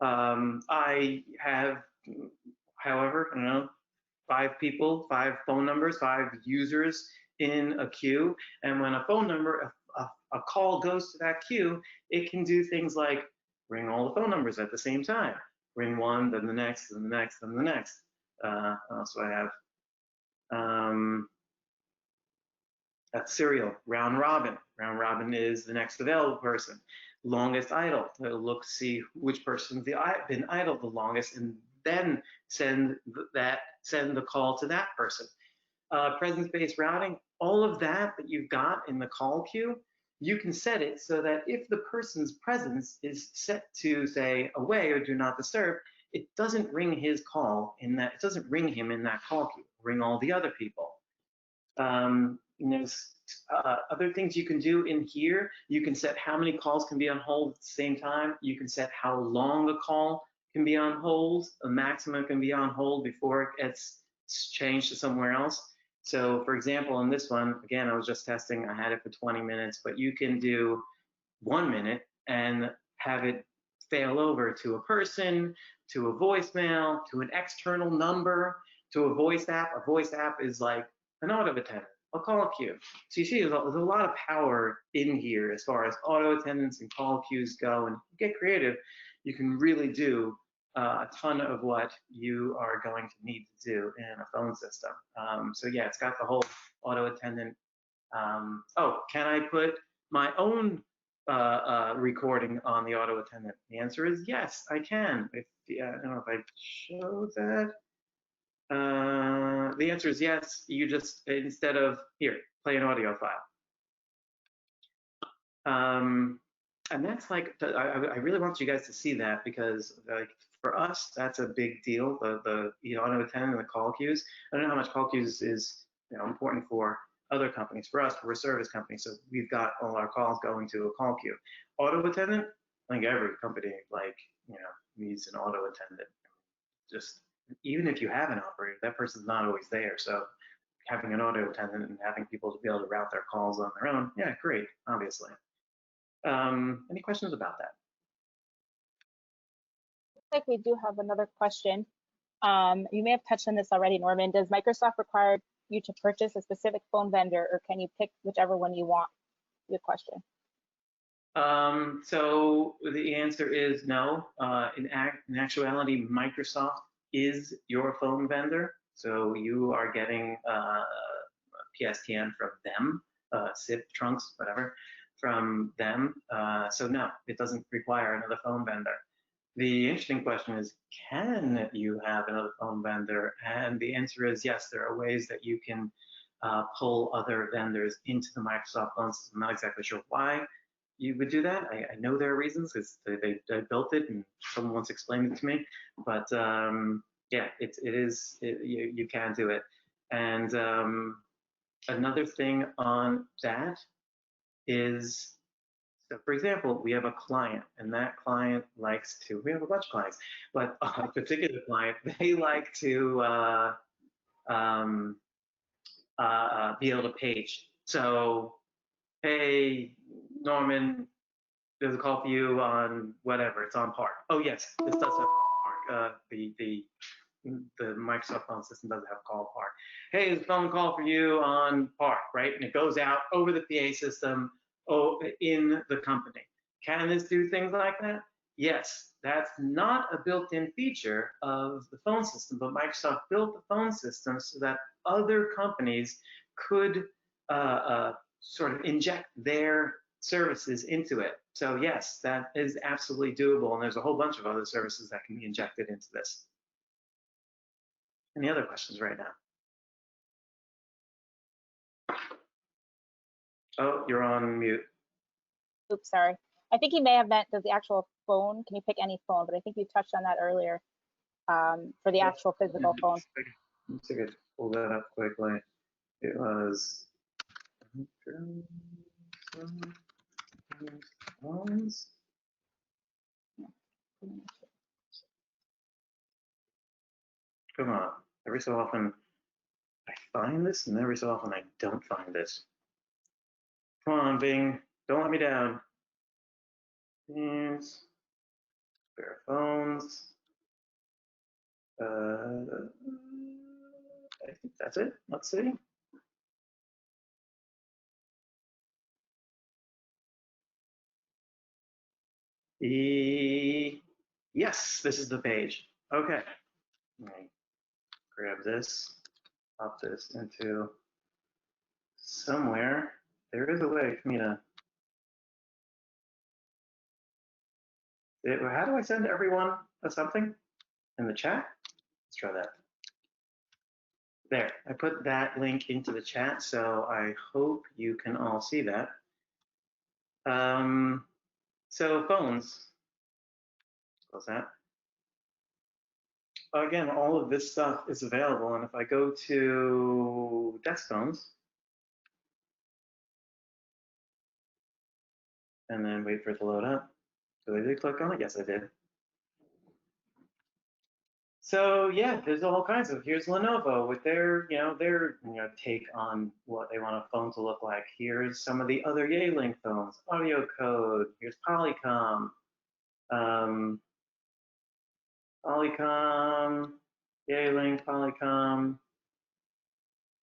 [SPEAKER 2] I have, however, I don't know, 5 people, 5 phone numbers, 5 users in a queue, and when a phone number, a call goes to that queue, it can do things like ring all the phone numbers at the same time. Ring one, then the next, then the next, then the next. What else do I have? That's serial. Round robin. Round robin is the next available person. Longest idle. It'll look to see which person's been idle the longest, and then send the call to that person. Presence-based routing. All of that you've got in the call queue, you can set it so that if the person's presence is set to say away or do not disturb, it doesn't ring his call in that. It doesn't ring him in that call queue. Ring all the other people. And there's other things you can do in here. You can set how many calls can be on hold at the same time. You can set how long a call can be on hold. A maximum can be on hold before it gets changed to somewhere else. So for example, in this one, again, I was just testing, I had it for 20 minutes, but you can do 1 minute and have it fail over to a person, to a voicemail, to an external number, to a voice app. A voice app is like an auto attendant, a call queue. So you see there's a lot of power in here as far as auto attendants and call queues go, and get creative. You can really do a ton of what you are going to need to do in a phone system. So yeah, it's got the whole auto attendant. Oh, can I put my own recording on the auto attendant? The answer is yes, I can. I don't know if I showed that. The answer is yes. You just, instead of, here, play an audio file. And that's like, I really want you guys to see that, because like for us, that's a big deal. The auto attendant and the call queues. I don't know how much call queues is important for other companies. For us, we're a service company, so we've got all our calls going to a call queue. Auto attendant, I think every company needs an auto attendant. Just even if you have an operator, that person's not always there. So having an auto attendant and having people to be able to route their calls on their own, yeah, great, obviously. Any questions about that?
[SPEAKER 1] Looks like we do have another question. You may have touched on this already, Norman. Does Microsoft require you to purchase a specific phone vendor, or can you pick whichever one you want? Good question.
[SPEAKER 2] So the answer is no. In actuality, Microsoft is your phone vendor. So you are getting PSTN from them, SIP trunks, whatever, from them. So no, it doesn't require another phone vendor. The interesting question is, can you have another phone vendor? And the answer is yes, there are ways that you can pull other vendors into the Microsoft phone system. I'm not exactly sure why you would do that. I know there are reasons, because they built it and someone once explained it to me. But yeah, you can do it. And another thing on that is, so for example, we have a client, and that client likes to, we have a bunch of clients, but a particular client, they like to be able to page. So, hey, Norman, there's a call for you on whatever, it's on Park. Oh yes, this does have Park. The Microsoft phone system doesn't have call Park. Hey, there's a phone call for you on Park, right? And it goes out over the PA system in the company. Can this do things like that? Yes, that's not a built-in feature of the phone system, but Microsoft built the phone system so that other companies could sort of inject their services into it. So yes, that is absolutely doable, and there's a whole bunch of other services that can be injected into this. Any other questions right now? Oh, you're on mute.
[SPEAKER 1] Oops, sorry. I think he may have meant, does the actual phone, can you pick any phone? But I think you touched on that earlier for the actual physical phone.
[SPEAKER 2] Let's see if I can pull that up quickly. It was, Phones. Come on. Every so often I find this, and every so often I don't find this. Come on, Bing. Don't let me down. Yes. Spare phones. I think that's it. Let's see. Yes, this is the page. Okay. Let me grab this, pop this into somewhere. There is a way for me to. How do I send everyone something in the chat? Let's try that. There, I put that link into the chat, so I hope you can all see that. So phones, close that. Again, all of this stuff is available, and if I go to desk phones, and then wait for it to load up. Did I really click on it? Yes, I did. So yeah, there's all kinds of. Here's Lenovo with their take on what they want a phone to look like. Here's some of the other Yealink phones. Audio Code. Here's Polycom. Polycom. Yealink. Polycom.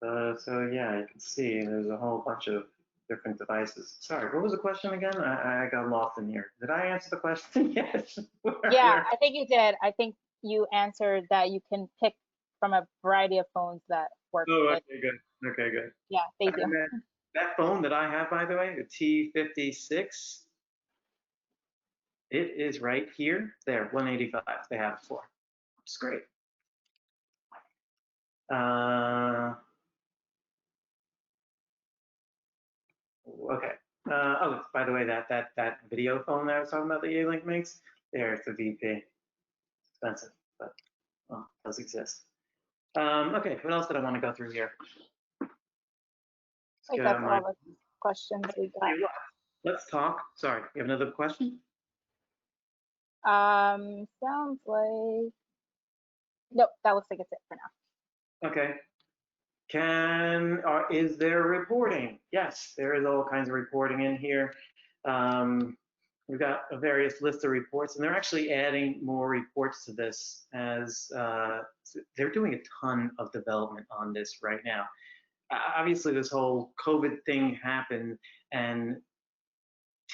[SPEAKER 2] So yeah, you can see there's a whole bunch of different devices. Sorry, what was the question again? I got lost in here. Did I answer the question? Yes.
[SPEAKER 1] Yeah, I think you did. I think you answered that you can pick from a variety of phones that work.
[SPEAKER 2] Oh,
[SPEAKER 1] with.
[SPEAKER 2] okay, good. Okay, good.
[SPEAKER 1] Yeah, they do.
[SPEAKER 2] That phone that I have, by the way, the T56, it is right here. There, 185. They have it for. It's great. Okay. Oh, by the way, that video phone that I was talking about that Yealink makes, there, it's a VP. Expensive, but well, it does exist. Okay, what else did I want to go through here?
[SPEAKER 1] I think that's all the questions we got.
[SPEAKER 2] Let's talk. Sorry, you have another question?
[SPEAKER 1] Sounds like, nope, that looks like it's it for now.
[SPEAKER 2] Okay. Is there reporting? Yes, there is all kinds of reporting in here. We've got a various list of reports, and they're actually adding more reports to this as they're doing a ton of development on this right now. Obviously, this whole COVID thing happened, and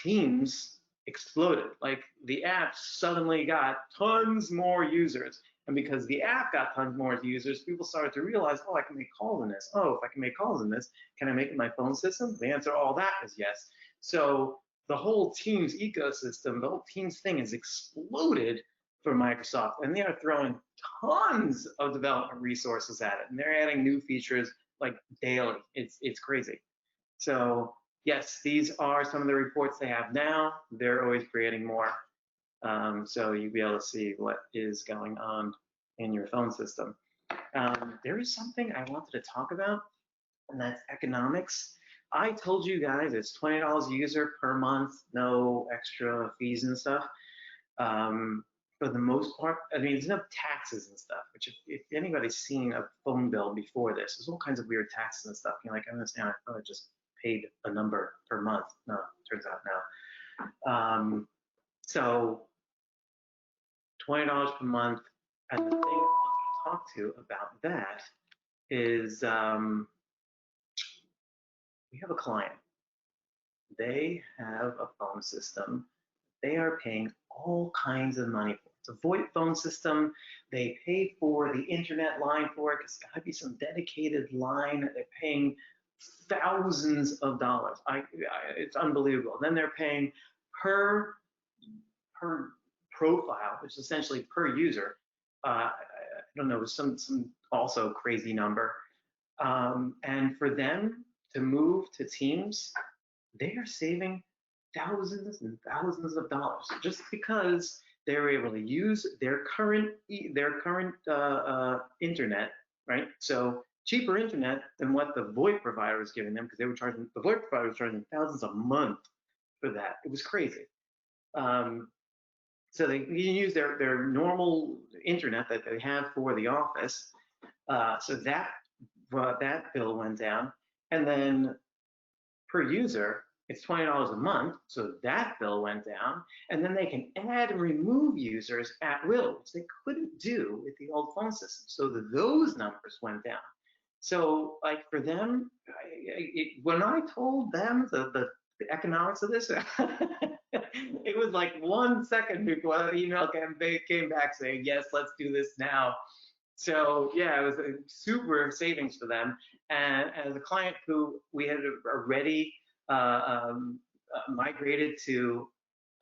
[SPEAKER 2] Teams exploded. Like the app suddenly got tons more users. And because the app got tons more users, people started to realize, oh, I can make calls in this. Oh, if I can make calls in this, can I make it in my phone system? The answer to all that is yes. So the whole Teams ecosystem, the whole Teams thing has exploded for Microsoft. And they are throwing tons of development resources at it. And they're adding new features like daily. It's crazy. So yes, these are some of the reports they have now. They're always creating more. So you'll be able to see what is going on in your phone system. There is something I wanted to talk about, and that's economics. I told you guys it's $20 a user per month, no extra fees and stuff. For the most part, I mean, there's no taxes and stuff, which if anybody's seen a phone bill before this, there's all kinds of weird taxes and stuff. You're like, I understand, I thought I just paid a number per month. No, turns out no. So $20 per month. And the thing I want to talk to about that is we have a client. They have a phone system. They are paying all kinds of money for it. It's a VoIP phone system. They pay for the internet line for it. It's got to be some dedicated line. They're paying thousands of dollars. It's unbelievable. Then they're paying per profile, which is essentially per user. I don't know, some also crazy number. And for them to move to Teams, they are saving thousands and thousands of dollars just because they were able to use their current internet, right? So cheaper internet than what the VoIP provider was giving them, because the VoIP provider was charging thousands a month for that. It was crazy. So they can use their normal internet that they have for the office. So that bill went down, and then per user, it's $20 a month, so that bill went down, and then they can add and remove users at will, which they couldn't do with the old phone system. So those numbers went down. So like for them, when I told them the economics of this, it was like 1 second before the email came back saying, yes, let's do this now. So yeah, it was a super savings for them. And as a client who we had already migrated to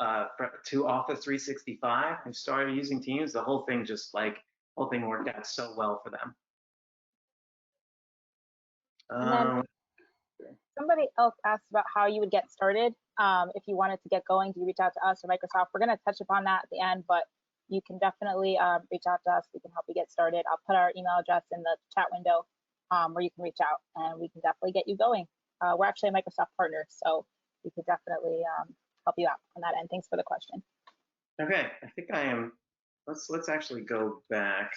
[SPEAKER 2] Office 365 and started using Teams, the whole thing worked out so well for them.
[SPEAKER 1] And then somebody else asked about how you would get started. If you wanted to get going, do you reach out to us or Microsoft? We're going to touch upon that at the end, but you can definitely reach out to us. We can help you get started. I'll put our email address in the chat window where you can reach out, and we can definitely get you going. We're actually a Microsoft partner, so we could definitely help you out on that end. Thanks for the question.
[SPEAKER 2] Okay, I think I am. Let's actually go back.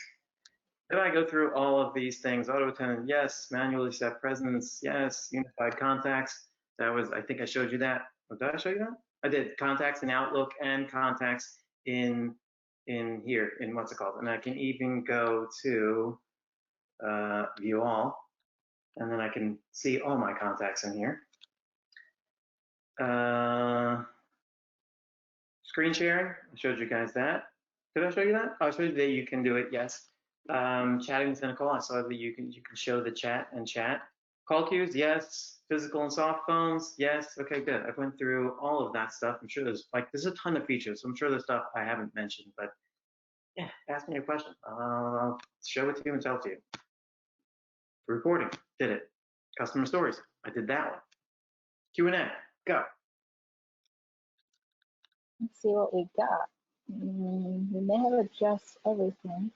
[SPEAKER 2] Did I go through all of these things? Auto attendant, yes. Manually set presence, yes. Unified contacts. That was, I think I showed you that. Oh, did I show you that? I did. Contacts in Outlook and contacts in here, in what's it called? And I can even go to view all, and then I can see all my contacts in here. Screen sharing, I showed you guys that. Did I show you that? Oh, I showed you that you can do it, yes. Chatting within a call, I saw that you can show the chat and chat. Call queues, yes. Physical and soft phones, yes. Okay, good. I went through all of that stuff. I'm sure there's a ton of features, so I'm sure there's stuff I haven't mentioned, but yeah, ask me a question. I'll show it to you and tell it to you. Reporting, did it. Customer stories, I did that one. Q&A, go.
[SPEAKER 1] Let's see what we got. We may have adjusted everything.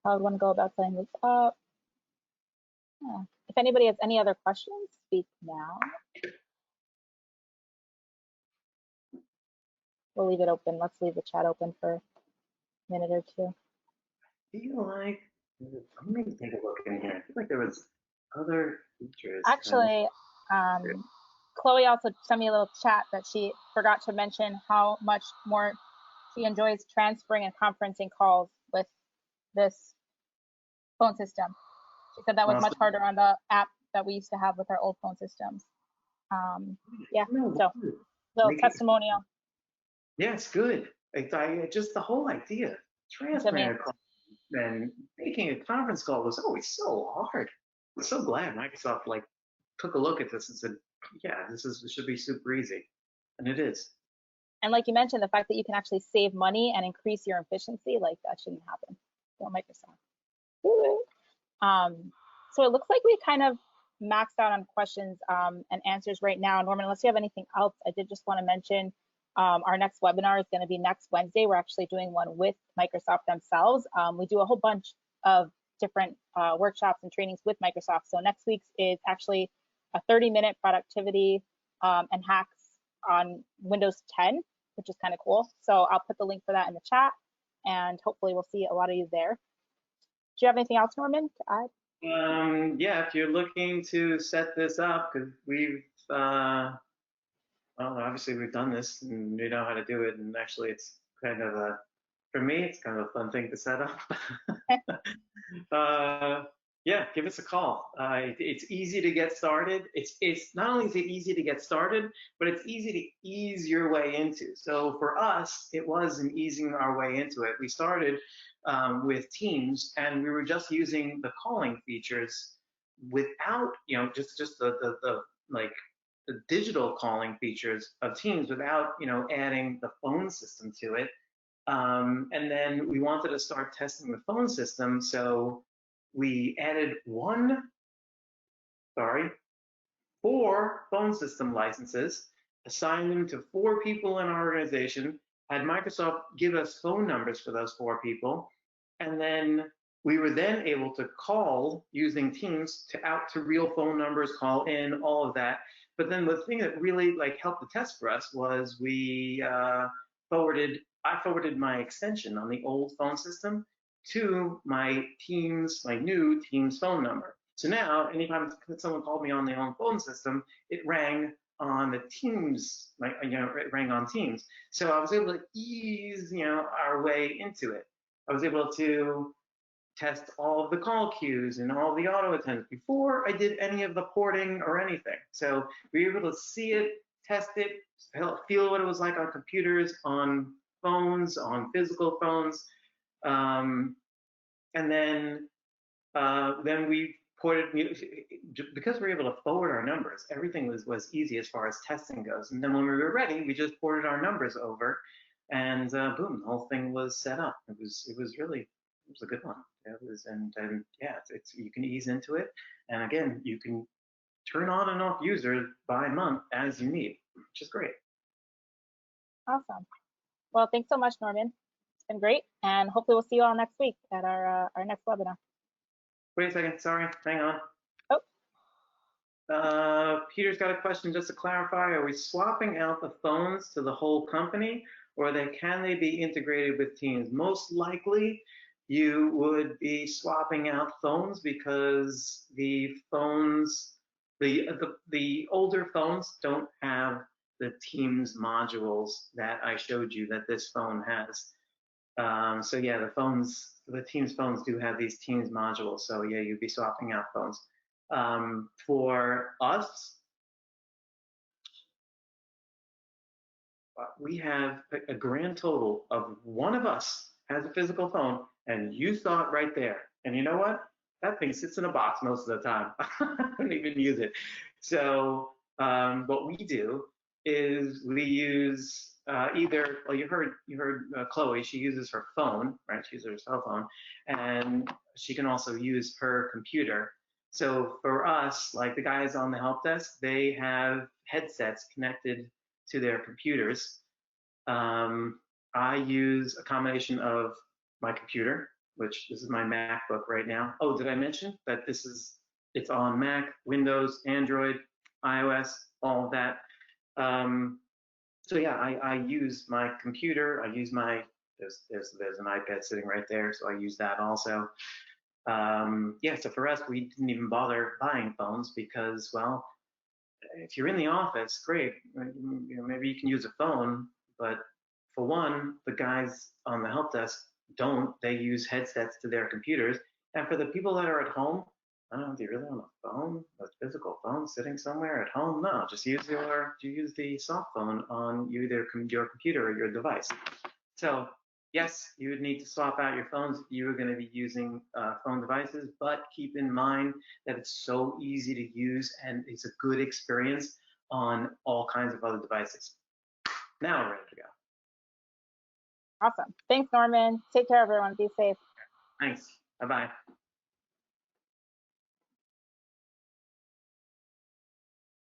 [SPEAKER 1] I would want to go about setting this up. Yeah. If anybody has any other questions, speak now. We'll leave it open. Let's leave the chat open for a minute or two.
[SPEAKER 2] I feel like, let me take a look in here. I feel like there was other features.
[SPEAKER 1] Actually, Chloe also sent me a little chat that she forgot to mention how much more she enjoys transferring and conferencing calls with this phone system. She said that was much harder on the app that we used to have with our old phone systems. Yeah, so testimonial.
[SPEAKER 2] Yes, good. Just the whole idea, transferring a call and making a conference call was always so hard. I'm so glad Microsoft took a look at this and said, yeah, this should be super easy, and it is.
[SPEAKER 1] And like you mentioned, the fact that you can actually save money and increase your efficiency, like that shouldn't happen. So Microsoft. So it looks like we kind of maxed out on questions and answers right now. Norman, unless you have anything else, I did just want to mention our next webinar is going to be next Wednesday. We're actually doing one with Microsoft themselves. We do a whole bunch of different workshops and trainings with Microsoft. So next week's is actually a 30-minute productivity and hacks on Windows 10, which is kind of cool. So I'll put the link for that in the chat, and hopefully we'll see a lot of you there. Do you have anything else, Norman, to add?
[SPEAKER 2] Yeah, if you're looking to set this up, because we've, well, obviously we've done this and we know how to do it, and actually it's kind of for me, it's kind of a fun thing to set up. Yeah, give us a call. It's easy to get started. It's not only is it easy to get started, but it's easy to ease your way into. So for us, it was an easing our way into it. We started with Teams, and we were just using the calling features without, just the digital calling features of Teams without, adding the phone system to it. And then we wanted to start testing the phone system, so we added 4 phone system licenses, assigned them to 4 people in our organization, had Microsoft give us phone numbers for those 4 people, and then We were then able to call using Teams out to real phone numbers, call in, all of that. But then the thing that really like helped the test for us was I forwarded my extension on the old phone system to my new Teams phone number. So now, anytime someone called me on their own phone system, it rang on the Teams, it rang on Teams. So I was able to ease, our way into it. I was able to test all of the call queues and all the auto attendants before I did any of the porting or anything. So we were able to see it, test it, feel what it was like on computers, on phones, on physical phones. And then we ported, because we were able to forward our numbers, everything was easy as far as testing goes. And then when we were ready, we just ported our numbers over, and boom, the whole thing was set up. It was a good one. It was, and yeah, it's you can ease into it, and again, you can turn on and off users by month as you need, which is great.
[SPEAKER 1] Awesome. Well, thanks so much, Norman. It's been great, and hopefully we'll see you all next week at our next webinar.
[SPEAKER 2] Wait a second, sorry, hang on.
[SPEAKER 1] Oh.
[SPEAKER 2] Peter's got a question just to clarify. Are we swapping out the phones to the whole company, or can they be integrated with Teams? Most likely, you would be swapping out phones because the phones, the older phones don't have the Teams modules that I showed you that this phone has. So yeah, the Teams phones do have these Teams modules. So yeah, you'd be swapping out phones. For us, we have a grand total of one of us has a physical phone, and you saw it right there. And you know what? That thing sits in a box most of the time. I don't even use it. So what we do is we use either, well, you heard Chloe, she uses her phone, right? She uses her cell phone, and she can also use her computer. So for us, like the guys on the help desk, they have headsets connected to their computers. I use a combination of my computer, which this is my MacBook right now. Oh, did I mention that it's on Mac, Windows, Android, iOS, all of that. So yeah, I use my computer. I use there's an iPad sitting right there, so I use that also. Yeah, so for us, we didn't even bother buying phones because, well, if you're in the office, great. Maybe you can use a phone, but for one, the guys on the help desk don't. They use headsets to their computers. And for the people that are at home, I don't know, do you really want a phone, a physical phone sitting somewhere at home? No, just use the soft phone on either your computer or your device. So yes, you would need to swap out your phones if you were going to be using phone devices, but keep in mind that it's so easy to use and it's a good experience on all kinds of other devices. Now we're ready to go.
[SPEAKER 1] Awesome. Thanks, Norman. Take care, everyone. Be safe.
[SPEAKER 2] Thanks. Bye-bye.